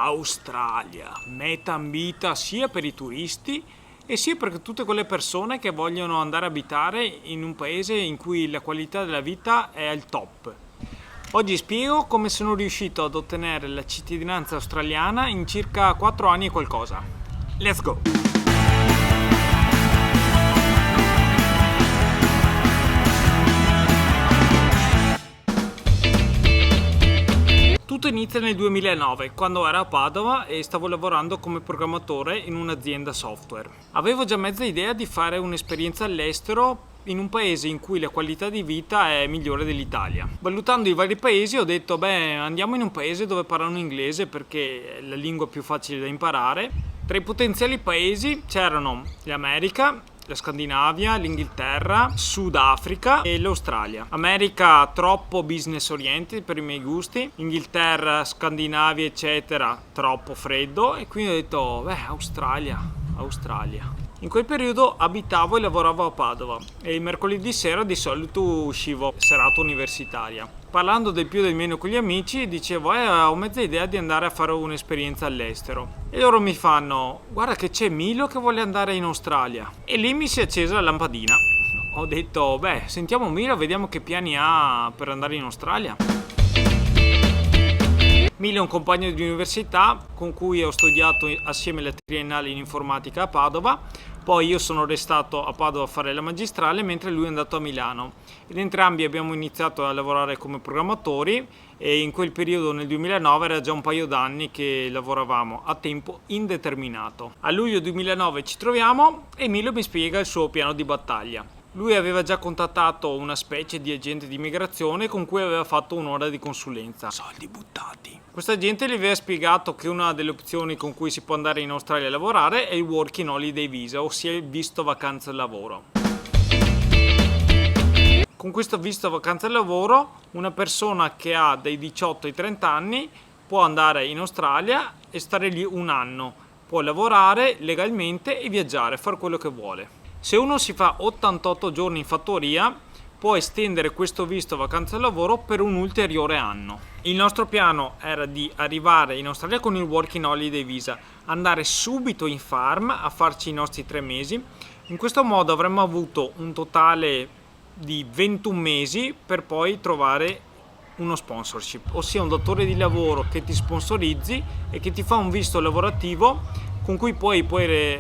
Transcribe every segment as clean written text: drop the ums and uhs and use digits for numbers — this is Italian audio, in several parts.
Australia, meta ambita sia per i turisti e sia per tutte quelle persone che vogliono andare a abitare in un paese in cui la qualità della vita è al top. Oggi spiego come sono riuscito ad ottenere la cittadinanza australiana in circa 4 anni e qualcosa. Let's go! Tutto inizia nel 2009, quando ero a Padova e stavo lavorando come programmatore in un'azienda software. Avevo già mezza idea di fare un'esperienza all'estero in un paese in cui la qualità di vita è migliore dell'Italia. Valutando i vari paesi ho detto, andiamo in un paese dove parlano inglese perché è la lingua più facile da imparare. Tra i potenziali paesi c'erano l'America, la Scandinavia, l'Inghilterra, Sudafrica e l'Australia. America troppo business oriented per i miei gusti, Inghilterra, Scandinavia eccetera troppo freddo e quindi ho detto Australia. In quel periodo abitavo e lavoravo a Padova e il mercoledì sera di solito uscivo serata universitaria. Parlando del più del meno con gli amici dicevo ho mezza idea di andare a fare un'esperienza all'estero e loro mi fanno guarda che c'è Milo che vuole andare in Australia e lì mi si è accesa la lampadina. Ho detto sentiamo Milo, vediamo che piani ha per andare in Australia. Milo è un compagno di università con cui ho studiato assieme la triennale in informatica a Padova, poi io sono restato a Padova a fare la magistrale mentre lui è andato a Milano ed entrambi abbiamo iniziato a lavorare come programmatori e in quel periodo nel 2009 era già un paio d'anni che lavoravamo a tempo indeterminato. A luglio 2009 ci troviamo e Milo mi spiega il suo piano di battaglia. Lui aveva già contattato una specie di agente di immigrazione con cui aveva fatto un'ora di consulenza. Soldi buttati. Questa agente gli aveva spiegato che una delle opzioni con cui si può andare in Australia a lavorare è il Working Holiday Visa, ossia il visto vacanza lavoro. Con questo visto vacanza lavoro una persona che ha dai 18 ai 30 anni può andare in Australia e stare lì un anno. Può lavorare legalmente e viaggiare, fare quello che vuole. Se uno si fa 88 giorni in fattoria, può estendere questo visto vacanza lavoro per un ulteriore anno. Il nostro piano era di arrivare in Australia con il Working Holiday Visa, andare subito in farm a farci i nostri 3 mesi. In questo modo avremmo avuto un totale di 21 mesi per poi trovare uno sponsorship, ossia un datore di lavoro che ti sponsorizzi e che ti fa un visto lavorativo con cui puoi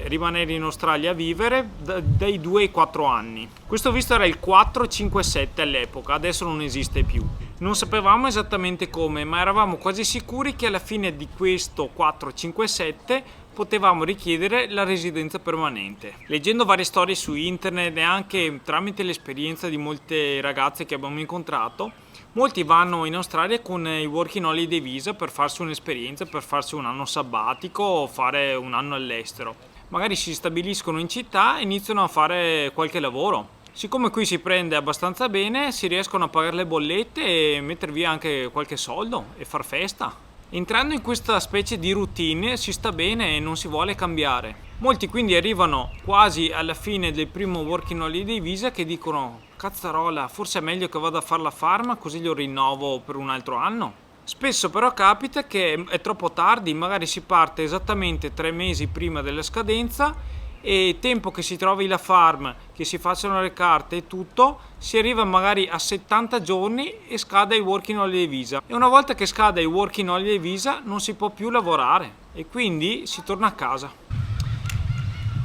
rimanere in Australia a vivere dai 2 ai 4 anni. Questo visto era il 457 all'epoca, adesso non esiste più. Non sapevamo esattamente come, ma eravamo quasi sicuri che alla fine di questo 457 potevamo richiedere la residenza permanente. Leggendo varie storie su internet e anche tramite l'esperienza di molte ragazze che abbiamo incontrato, molti vanno in Australia con il Working Holiday Visa per farsi un'esperienza, per farsi un anno sabbatico o fare un anno all'estero. Magari si stabiliscono in città e iniziano a fare qualche lavoro. Siccome qui si prende abbastanza bene, si riescono a pagare le bollette e mettere via anche qualche soldo e far festa. Entrando in questa specie di routine si sta bene e non si vuole cambiare. Molti quindi arrivano quasi alla fine del primo Working Holiday Visa che dicono cazzarola, forse è meglio che vada a fare la farma così lo rinnovo per un altro anno. Spesso però capita che è troppo tardi, magari si parte esattamente 3 mesi prima della scadenza e tempo che si trovi la farm, che si facciano le carte e tutto, si arriva magari a 70 giorni e scade il Working Holiday Visa. E una volta che scade il Working Holiday Visa non si può più lavorare e quindi si torna a casa.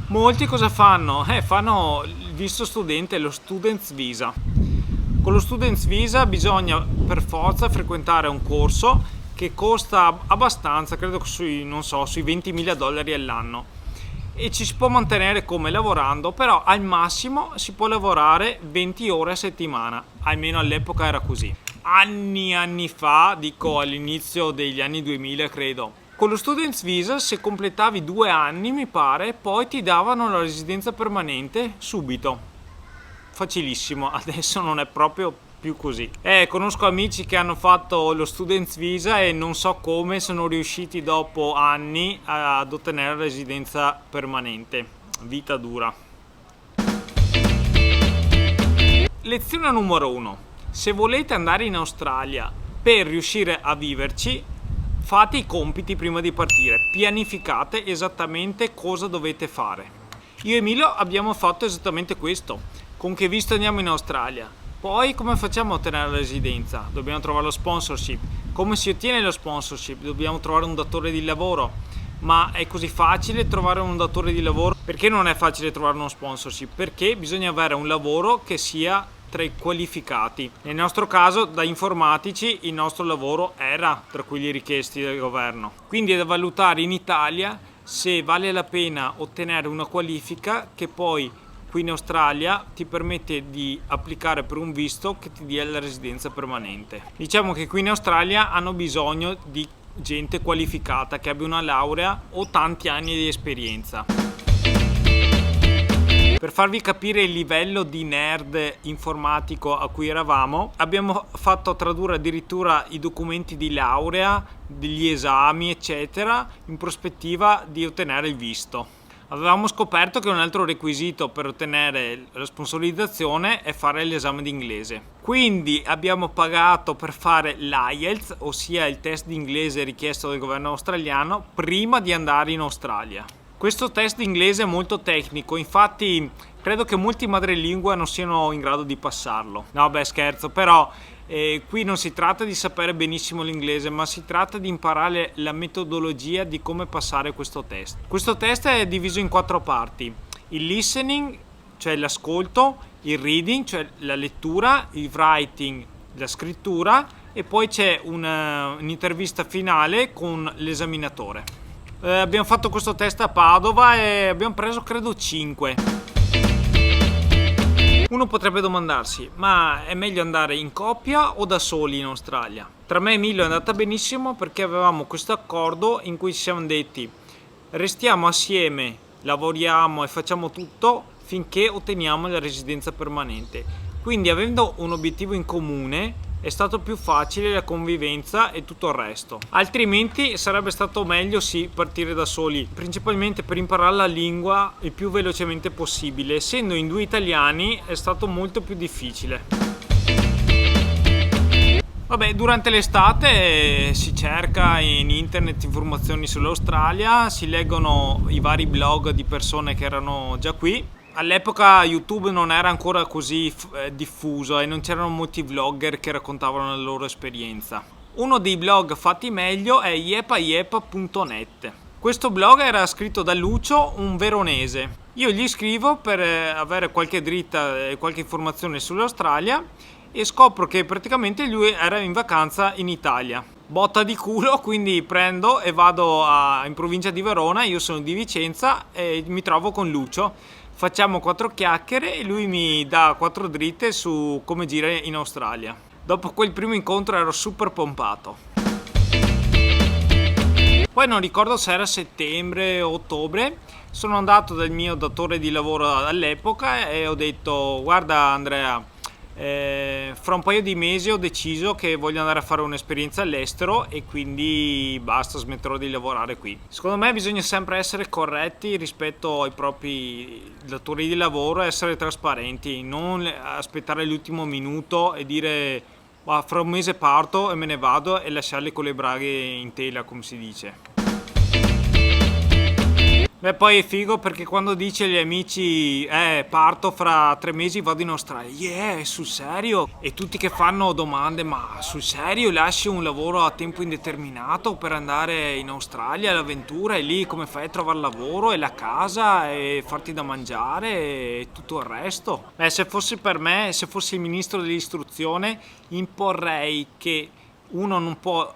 Molti cosa fanno? Fanno il visto studente, lo Students Visa. Con lo Students Visa bisogna per forza frequentare un corso che costa abbastanza, credo sui $20.000 all'anno. E ci si può mantenere come lavorando, però al massimo si può lavorare 20 ore a settimana, almeno all'epoca era così. Anni fa, dico all'inizio degli anni 2000 credo. Con lo Students Visa se completavi 2 anni mi pare, poi ti davano la residenza permanente subito. Facilissimo, adesso non è proprio più così. Conosco amici che hanno fatto lo Students Visa e non so come sono riusciti dopo anni ad ottenere la residenza permanente. Vita dura. Lezione numero 1. Se volete andare in Australia per riuscire a viverci, Fate i compiti prima di partire, pianificate esattamente cosa dovete fare. Io e Emilio abbiamo fatto esattamente questo. Con che visto andiamo in Australia? Poi come facciamo a ottenere la residenza? Dobbiamo trovare lo sponsorship. Come si ottiene lo sponsorship? Dobbiamo trovare un datore di lavoro. Ma è così facile trovare un datore di lavoro? Perché non è facile trovare uno sponsorship? Perché bisogna avere un lavoro che sia tra i qualificati. Nel nostro caso, da informatici, il nostro lavoro era tra quelli richiesti dal governo. Quindi è da valutare in Italia se vale la pena ottenere una qualifica che poi qui in Australia ti permette di applicare per un visto che ti dia la residenza permanente. Diciamo che qui in Australia hanno bisogno di gente qualificata che abbia una laurea o tanti anni di esperienza. Per farvi capire il livello di nerd informatico a cui eravamo, abbiamo fatto tradurre addirittura i documenti di laurea, degli esami eccetera, in prospettiva di ottenere il visto. Avevamo scoperto che un altro requisito per ottenere la sponsorizzazione è fare l'esame di inglese. Quindi abbiamo pagato per fare l'IELTS, ossia il test di inglese richiesto dal governo australiano, prima di andare in Australia. Questo test di inglese è molto tecnico, infatti credo che molti madrelingua non siano in grado di passarlo. No, beh, scherzo, però qui non si tratta di sapere benissimo l'inglese, ma si tratta di imparare la metodologia di come passare questo test. Questo test è diviso in 4 parti: il listening, cioè l'ascolto, il reading, cioè la lettura, il writing, la scrittura, e poi c'è un'intervista finale con l'esaminatore. Abbiamo fatto questo test a Padova e abbiamo preso credo 5. Uno potrebbe domandarsi, ma è meglio andare in coppia o da soli in Australia? Tra me e Emilio è andata benissimo perché avevamo questo accordo in cui ci siamo detti: restiamo assieme, lavoriamo e facciamo tutto finché otteniamo la residenza permanente. Quindi, avendo un obiettivo in comune, è stato più facile la convivenza e tutto il resto. Altrimenti sarebbe stato meglio sì partire da soli, principalmente per imparare la lingua il più velocemente possibile. Essendo in 2 italiani è stato molto più difficile. Vabbè, durante l'estate si cerca in internet informazioni sull'Australia, si leggono i vari blog di persone che erano già qui. All'epoca YouTube non era ancora così diffuso e non c'erano molti vlogger che raccontavano la loro esperienza. Uno dei blog fatti meglio è yepayepa.net. Questo blog era scritto da Lucio, un veronese. Io gli scrivo per avere qualche dritta e qualche informazione sull'Australia e scopro che praticamente lui era in vacanza in Italia. Botta di culo, quindi prendo e vado in provincia di Verona, io sono di Vicenza e mi trovo con Lucio. Facciamo 4 chiacchiere e lui mi dà 4 dritte su come girare in Australia. Dopo quel primo incontro ero super pompato. Poi non ricordo se era settembre o ottobre, sono andato dal mio datore di lavoro all'epoca e ho detto: guarda Andrea, fra un paio di mesi ho deciso che voglio andare a fare un'esperienza all'estero e quindi basta, smetterò di lavorare qui. Secondo me bisogna sempre essere corretti rispetto ai propri datori di lavoro, essere trasparenti, non aspettare l'ultimo minuto e dire fra un mese parto e me ne vado e lasciarli con le braghe in tela, come si dice. Beh, poi è figo perché quando dice agli amici parto fra 3 mesi, vado in Australia, sul serio? E tutti che fanno domande: ma sul serio lasci un lavoro a tempo indeterminato per andare in Australia all'avventura, e lì come fai a trovare lavoro e la casa e farti da mangiare e tutto il resto? Beh, se fosse per me, se fossi il ministro dell'istruzione, imporrei che uno non può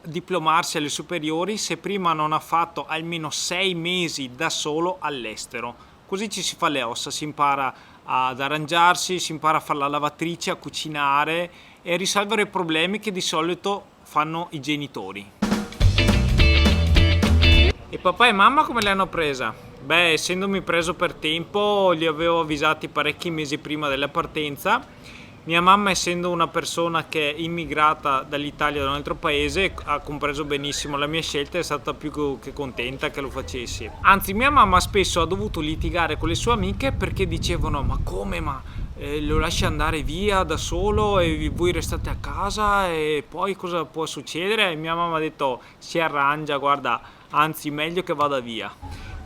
diplomarsi alle superiori se prima non ha fatto almeno 6 mesi da solo all'estero. Così ci si fa le ossa, si impara ad arrangiarsi, si impara a fare la lavatrice, a cucinare e a risolvere problemi che di solito fanno i genitori. E papà e mamma come l'hanno presa? Beh, essendomi preso per tempo, li avevo avvisati parecchi mesi prima della partenza. Mia mamma, essendo una persona che è immigrata dall'Italia da un altro paese, ha compreso benissimo la mia scelta e è stata più che contenta che lo facessi. Anzi, mia mamma spesso ha dovuto litigare con le sue amiche perché dicevano: ma come, ma lo lasci andare via da solo e voi restate a casa e poi cosa può succedere? E mia mamma ha detto si arrangia, guarda, anzi meglio che vada via.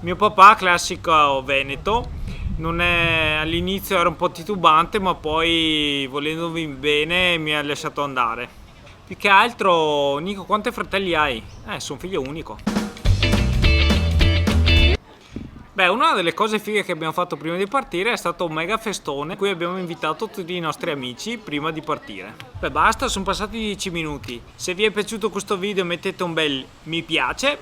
Mio papà, classico veneto, non è, all'inizio era un po' titubante, ma poi volendomi bene mi ha lasciato andare. Più che altro, Nico, quanti fratelli hai? Sono figlio unico. Beh, una delle cose fighe che abbiamo fatto prima di partire è stato un mega festone in cui abbiamo invitato tutti i nostri amici prima di partire. Beh, basta, sono passati 10 minuti. Se vi è piaciuto questo video mettete un bel mi piace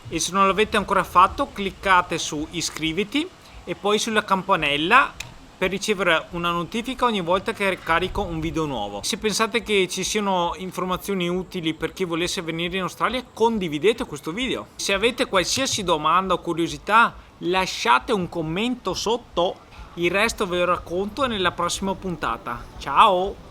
e se non l'avete ancora fatto cliccate su iscriviti e poi sulla campanella per ricevere una notifica ogni volta che carico un video nuovo. Se pensate che ci siano informazioni utili per chi volesse venire in Australia, condividete questo video. Se avete qualsiasi domanda o curiosità, lasciate un commento sotto, il resto ve lo racconto nella prossima puntata. Ciao!